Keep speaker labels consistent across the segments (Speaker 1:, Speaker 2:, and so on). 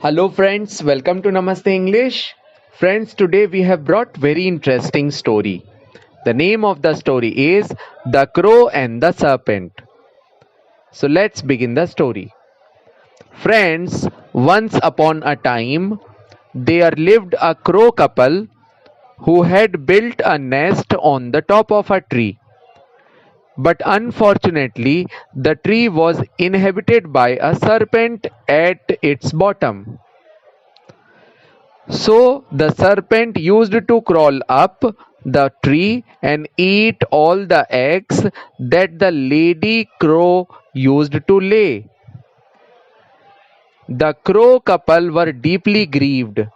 Speaker 1: Hello friends, welcome to Namaste English. Friends, today we have brought very interesting story. The name of the story is The Crow and the Serpent. So let's begin the story. Friends, once upon a time there lived a crow couple who had built a nest on the top of a tree. But unfortunately, the tree was inhabited by a serpent at its bottom. So the serpent used to crawl up the tree and eat all the eggs that the lady crow used to lay. The crow couple were deeply grieved,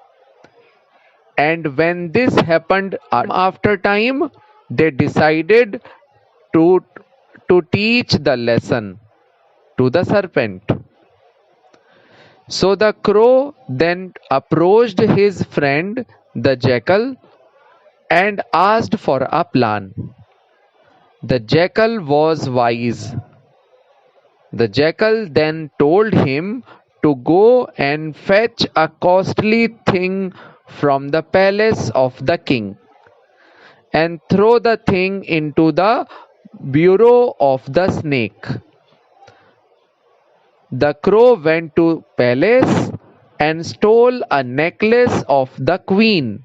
Speaker 1: and when this happened after time, they decided to, to teach the lesson to the serpent. So the crow then approached his friend the jackal and asked for a plan. The jackal was wise. The jackal then told him to go and fetch a costly thing from the palace of the king and throw the thing into the burrow of the snake. The crow went to palace and stole a necklace of the queen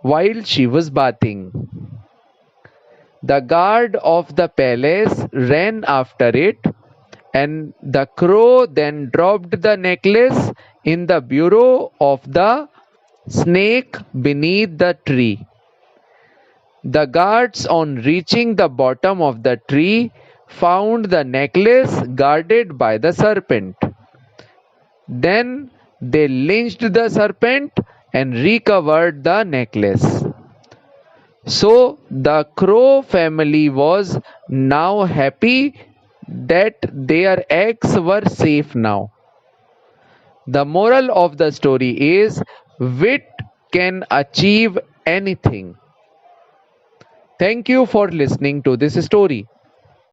Speaker 1: while she was bathing. The guard of the palace ran after it, and the crow then dropped the necklace in the burrow of the snake beneath the tree. The guards, on reaching the bottom of the tree, found the necklace guarded by the serpent. Then they lynched the serpent and recovered the necklace. So the crow family was now happy that their eggs were safe now. The moral of the story is wit can achieve anything. Thank you for listening to this story.